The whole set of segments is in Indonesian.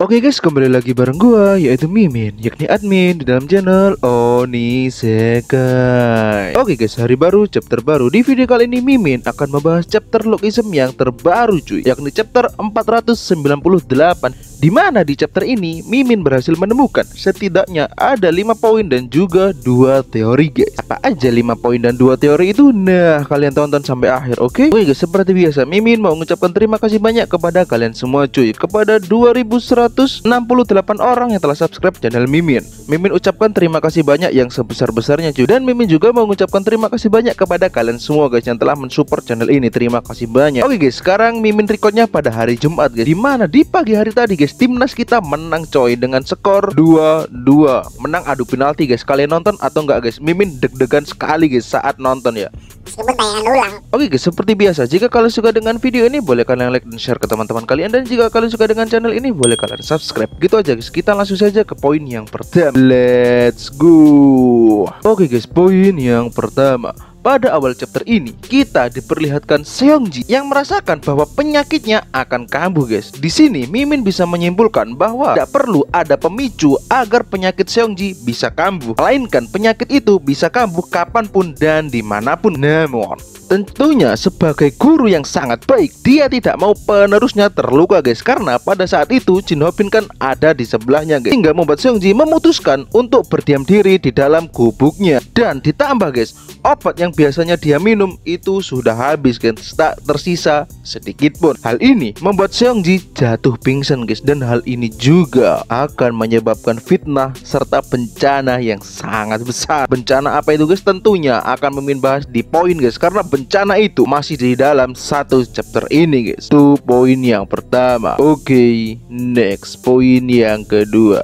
Oke guys, kembali lagi bareng gua, yaitu Mimin, yakni admin di dalam channel Onisekai. Oke guys, hari baru, chapter baru. Di video kali ini Mimin akan membahas chapter logism yang terbaru cuy, yakni chapter 498. Dimana di chapter ini Mimin berhasil menemukan setidaknya ada 5 poin dan juga 2 teori guys. Apa aja 5 poin dan 2 teori itu? Nah, kalian tonton sampai akhir, oke? Oke guys, seperti biasa Mimin mau mengucapkan terima kasih banyak kepada kalian semua cuy, kepada 2168 orang yang telah subscribe channel Mimin. Mimin ucapkan terima kasih banyak yang sebesar-besarnya cuy. Dan Mimin juga mau mengucapkan terima kasih banyak kepada kalian semua guys yang telah mensupport channel ini. Terima kasih banyak. Oke guys, sekarang Mimin recordnya pada hari Jumat guys, dimana di pagi hari tadi guys timnas kita menang coy dengan skor 2-2. Menang adu penalti guys. Kalian nonton atau enggak guys? Mimin deg-degan sekali guys saat nonton ya. Meskipun tayangan ulang. Oke guys, seperti biasa, jika kalian suka dengan video ini boleh kalian like dan share ke teman-teman kalian. Dan jika kalian suka dengan channel ini boleh kalian subscribe. Gitu aja guys, kita langsung saja ke poin yang pertama. Let's go. Oke guys, poin yang pertama. Pada awal chapter ini, kita diperlihatkan Seongji yang merasakan bahwa penyakitnya akan kambuh guys. Di sini Mimin bisa menyimpulkan bahwa tidak perlu ada pemicu agar penyakit Seongji bisa kambuh, melainkan penyakit itu bisa kambuh kapanpun dan dimanapun. Namun tentunya sebagai guru yang sangat baik, dia tidak mau penerusnya terluka guys, karena pada saat itu Jin Hobin kan ada di sebelahnya guys, hingga membuat Seongji memutuskan untuk berdiam diri di dalam gubuknya. Dan ditambah guys, obat yang biasanya dia minum itu sudah habis guys, tak tersisa sedikit pun. Hal ini membuat Seongji jatuh pingsan guys, dan hal ini juga akan menyebabkan fitnah serta bencana yang sangat besar. Bencana apa itu guys? Tentunya akan Mimin bahas di poin guys, karena bencana itu masih di dalam satu chapter ini guys. Itu poin yang pertama. Oke, next poin yang kedua.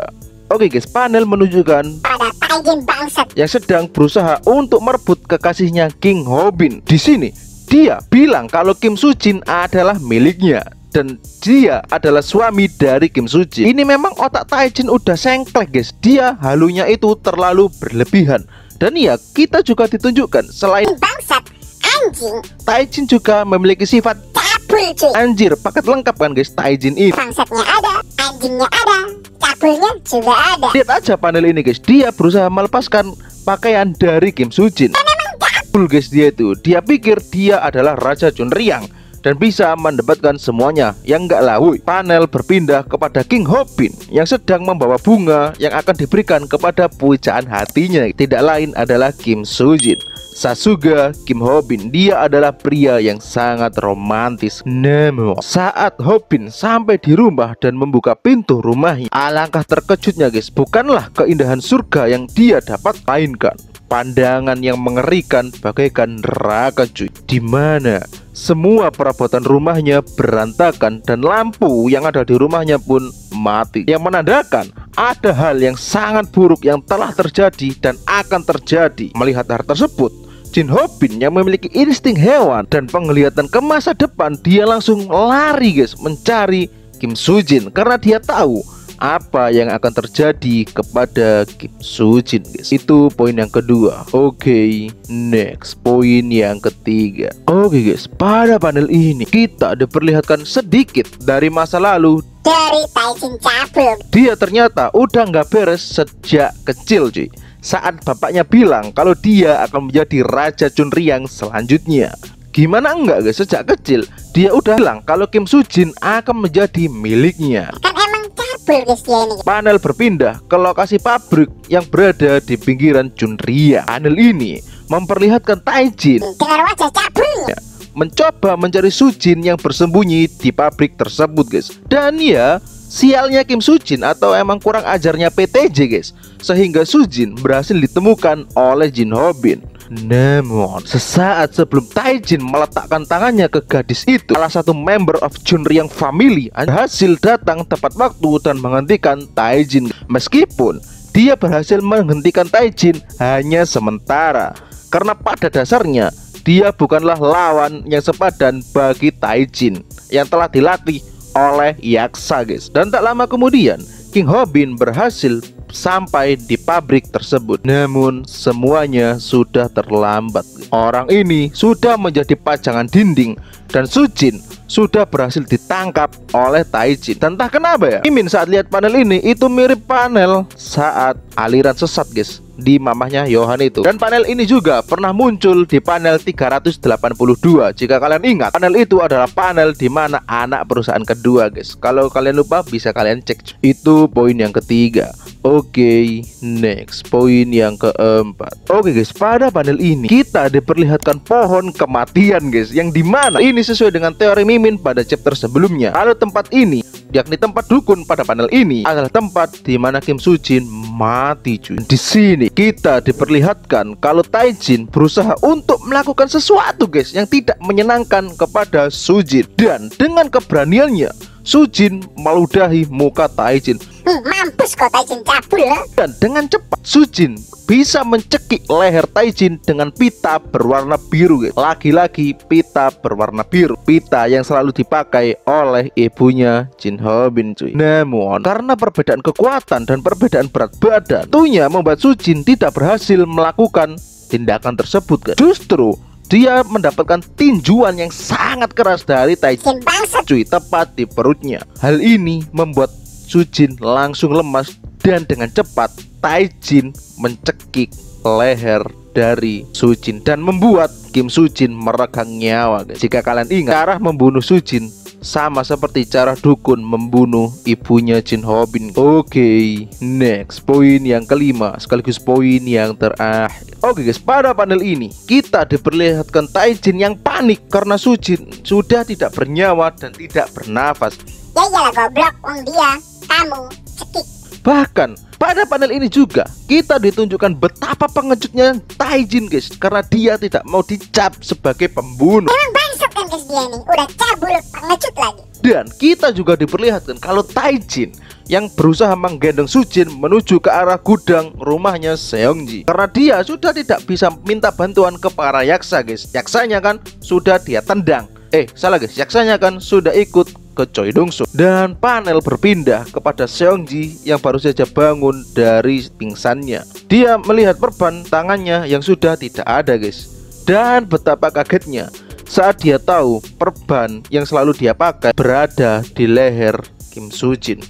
Oke guys, panel menunjukkan Ada Taijin bangsat yang sedang berusaha untuk merebut kekasihnya King Hobin. Di sini dia bilang kalau Kim Sujin adalah miliknya dan dia adalah suami dari Kim Sujin. Ini memang otak Taijin udah sengklek guys. Dia halunya itu terlalu berlebihan. Dan ya, kita juga ditunjukkan selain bangsat anjing, Taijin juga memiliki sifat cabul cuy. anjir. Paket lengkap kan guys Taijin ini. Bangsatnya ada, anjingnya ada, cabulnya juga ada. Lihat aja panel ini guys, dia berusaha melepaskan pakaian dari Kim Sujin. Cabul guys dia itu. Dia pikir dia adalah Raja Chunryang dan bisa mendapatkan semuanya. Yang enggak lah wuy. Panel berpindah kepada King Hobin yang sedang membawa bunga yang akan diberikan kepada pujaan hatinya. Tidak lain adalah Kim Sujin, Sasuga Kim Hobin. Dia adalah pria yang sangat romantis. Namun saat Hobin sampai di rumah dan membuka pintu rumahnya, alangkah terkejutnya guys. Bukanlah keindahan surga yang dia dapat mainkan, pandangan yang mengerikan bagaikan neraka cuy, dimana semua perabotan rumahnya berantakan dan lampu yang ada di rumahnya pun mati, yang menandakan ada hal yang sangat buruk yang telah terjadi dan akan terjadi. Melihat hal tersebut, Jin Hobin yang memiliki insting hewan dan penglihatan ke masa depan, dia langsung lari guys mencari Kim Sujin karena dia tahu apa yang akan terjadi kepada Kim Sujin guys. Itu poin yang kedua. Oke, next poin yang ketiga. Oke guys, pada panel ini kita diperlihatkan sedikit dari masa lalu Dari Taijin cabul. dia. Ternyata udah nggak beres sejak kecil cuy, saat bapaknya bilang kalau dia akan menjadi Raja Chunryang selanjutnya. Gimana enggak guys, sejak kecil dia udah bilang kalau Kim Sujin akan menjadi miliknya. Kan emang cabul guys dia ini. Panel berpindah ke lokasi pabrik yang berada di pinggiran Chunryang. Panel ini memperlihatkan Taijin Dengan wajah cabulnya. mencoba mencari Sujin yang bersembunyi di pabrik tersebut guys. Dan ya, sialnya Kim Sujin atau emang kurang ajarnya PTJ guys, sehingga Sujin berhasil ditemukan oleh Jin Hobin. Namun sesaat sebelum Taijin meletakkan tangannya ke gadis itu, salah satu member of Chunryang family berhasil datang tepat waktu dan menghentikan Taijin. Meskipun dia berhasil menghentikan Taijin hanya sementara, karena pada dasarnya dia bukanlah lawan yang sepadan bagi Taijin yang telah dilatih oleh Yaksa guys. Dan tak lama kemudian King Hobin berhasil sampai di pabrik tersebut. Namun semuanya sudah terlambat. Orang ini sudah menjadi pajangan dinding dan Sujin sudah berhasil ditangkap oleh Taijin. Dan entah kenapa ya, Mimin saat lihat panel ini itu mirip panel saat aliran sesat guys di mamahnya Johan itu. Dan panel ini juga pernah muncul di panel 382. Jika kalian ingat, panel itu adalah panel di mana anak perusahaan kedua guys. Kalau kalian lupa bisa kalian cek. Itu poin yang ketiga. Oke, next poin yang keempat. Oke guys, pada panel ini kita diperlihatkan pohon kematian guys, yang dimana ini sesuai dengan teori Mimin pada chapter sebelumnya. Kalau tempat ini, yakni tempat dukun pada panel ini, adalah tempat di mana Kim Soo-jin mati cuy. Di sini kita diperlihatkan kalau Taijin berusaha untuk melakukan sesuatu guys yang tidak menyenangkan kepada Soo-jin, dan dengan keberaniannya Soo-jin meludahi muka Taijin. Mampus kau Taijin cabul ya. Dan dengan cepat Soo-jin bisa mencekik leher Taijin dengan pita berwarna biru guys. Lagi-lagi pita berwarna biru, pita yang selalu dipakai oleh ibunya Jin Ho-bin cuy. Namun karena perbedaan kekuatan dan perbedaan berat badan, tentunya membuat Soo-jin tidak berhasil melakukan tindakan tersebut guys. Justru dia mendapatkan tinjuan yang sangat keras dari Taijin cuy, tepat di perutnya. Hal ini membuat Soo-jin langsung lemas, dan dengan cepat Taijin mencekik leher dari Soo-jin dan membuat Kim Soo-jin meregang nyawa guys. Jika kalian ingat, cara membunuh Soo-jin sama seperti cara dukun membunuh ibunya Jin Ho-bin. Oke, next poin yang kelima sekaligus poin yang terakhir. Oke guys, pada panel ini kita diperlihatkan Taijin yang panik karena Soo-jin sudah tidak bernyawa dan tidak bernafas. Ya iyalah goblok, wong dia kamu cekik. Bahkan pada panel ini juga kita ditunjukkan betapa pengejutnya Taijin guys, karena dia tidak mau dicap sebagai pembunuh. Emang bangsat kan guys dia nih, udah cabul pengecut lagi. Dan kita juga diperlihatkan kalau Taijin yang berusaha menggendong Soo-jin menuju ke arah gudang rumahnya Seongji, karena dia sudah tidak bisa minta bantuan ke para yaksa guys. Yaksanya kan sudah dia tendang. Salah guys, yaksanya kan sudah ikut ke Choi Dong-soo. Dan panel berpindah kepada Seongji yang baru saja bangun dari pingsannya. Dia melihat perban tangannya yang sudah tidak ada guys. Dan betapa kagetnya saat dia tahu perban yang selalu dia pakai berada di leher Kim Soo-jin.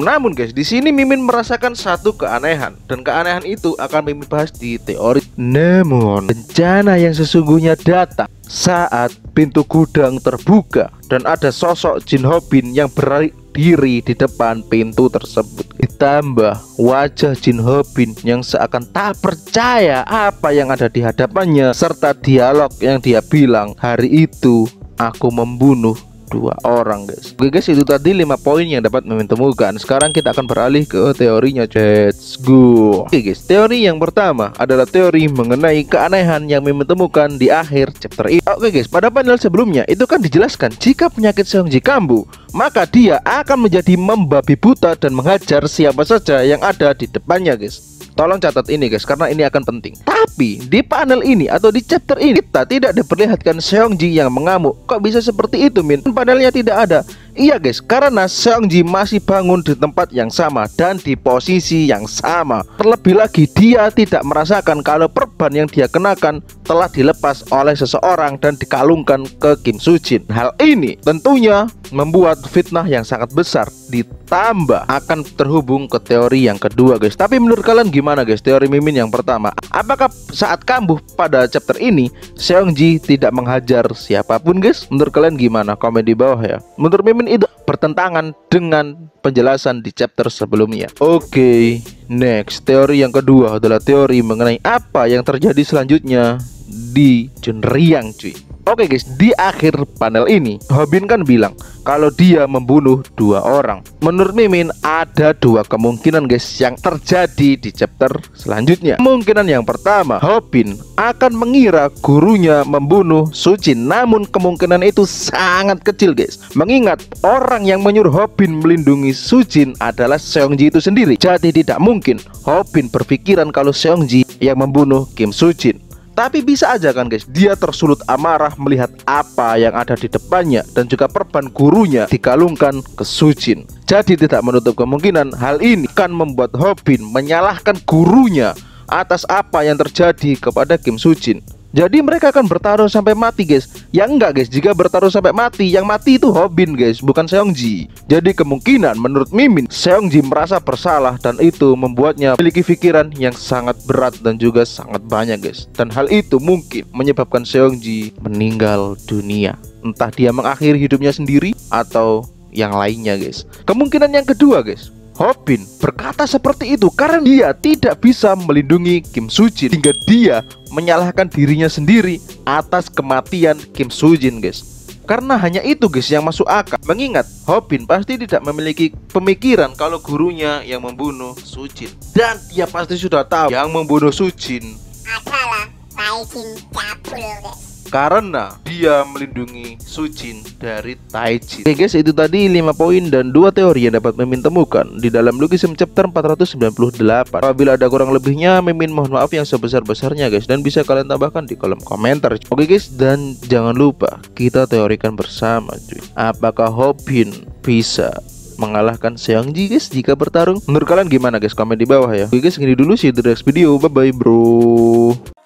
Namun guys, di sini Mimin merasakan satu keanehan, dan keanehan itu akan Mimin bahas di teori. Namun bencana yang sesungguhnya datang saat pintu gudang terbuka dan ada sosok Jin Ho-bin yang berdiri di depan pintu tersebut. Ditambah wajah Jin Ho-bin yang seakan tak percaya apa yang ada di hadapannya, serta dialog yang dia bilang, "Hari itu aku membunuh 2 orang guys." Oke guys, itu tadi 5 poin yang dapat Mimin temukan. Sekarang kita akan beralih ke teorinya. Let's go. Oke guys, teori yang pertama adalah teori mengenai keanehan yang Mimin temukan di akhir chapter ini. Oke guys, pada panel sebelumnya itu kan dijelaskan jika penyakit Seongji kambuh, maka dia akan menjadi membabi buta dan menghajar siapa saja yang ada di depannya guys. Tolong catat ini guys, karena ini akan penting. Tapi di panel ini atau di chapter ini kita tidak diperlihatkan Seongji yang mengamuk. Kok bisa seperti itu Min? Panelnya tidak ada. Iya guys, karena Seongji masih bangun di tempat yang sama dan di posisi yang sama. Terlebih lagi dia tidak merasakan kalau perban yang dia kenakan telah dilepas oleh seseorang dan dikalungkan ke Kim Soo-jin. Hal ini tentunya membuat fitnah yang sangat besar, ditambah akan terhubung ke teori yang kedua guys. Tapi menurut kalian gimana guys teori Mimin yang pertama? Apakah saat kambuh pada chapter ini Seongji tidak menghajar siapapun guys? Menurut kalian gimana? Komen di bawah ya. Menurut Mimin itu bertentangan dengan penjelasan di chapter sebelumnya. Oke, next teori yang kedua adalah teori mengenai apa yang terjadi selanjutnya di Junryang cuy. Oke guys, di akhir panel ini Ho-bin kan bilang kalau dia membunuh 2 orang. Menurut Mimin ada 2 kemungkinan guys yang terjadi di chapter selanjutnya. Kemungkinan yang pertama, Ho-bin akan mengira gurunya membunuh Soo-jin. Namun kemungkinan itu sangat kecil guys, mengingat orang yang menyuruh Ho-bin melindungi Soo-jin adalah Seongji itu sendiri. Jadi tidak mungkin Ho-bin berpikiran kalau Seongji yang membunuh Kim Soo-jin. Tapi bisa aja kan guys, dia tersulut amarah melihat apa yang ada di depannya dan juga perban gurunya dikalungkan ke Soo-jin. Jadi tidak menutup kemungkinan hal ini akan membuat Ho-bin menyalahkan gurunya atas apa yang terjadi kepada Kim Soo-jin. Jadi mereka akan bertarung sampai mati guys. Ya enggak guys, jika bertarung sampai mati, yang mati itu Hobin guys, bukan Seongji. Jadi kemungkinan menurut Mimin, Seongji merasa bersalah dan itu membuatnya memiliki pikiran yang sangat berat dan juga sangat banyak guys. Dan hal itu mungkin menyebabkan Seongji meninggal dunia. Entah dia mengakhiri hidupnya sendiri atau yang lainnya guys. Kemungkinan yang kedua guys, Hobin berkata seperti itu karena dia tidak bisa melindungi Kim Soo-jin, hingga dia menyalahkan dirinya sendiri atas kematian Kim Soo-jin guys. Karena hanya itu guys yang masuk akal. Mengingat Hobin pasti tidak memiliki pemikiran kalau gurunya yang membunuh Soo-jin. Dan dia pasti sudah tahu yang membunuh Soo-jin adalah Taejin cabul guys. karena dia melindungi Soo-jin dari Taejin. Oke guys, itu tadi 5 poin dan 2 teori yang dapat Mimin temukan di dalam Logism chapter 498. Apabila ada kurang lebihnya, Mimin mohon maaf yang sebesar-besarnya guys, dan bisa kalian tambahkan di kolom komentar. Oke guys, dan jangan lupa kita teorikan bersama cuy. Apakah Hobin bisa mengalahkan Seongji guys jika bertarung? Menurut kalian gimana guys? Komen di bawah ya. Oke guys, segini dulu sih the next video. Bye bye bro.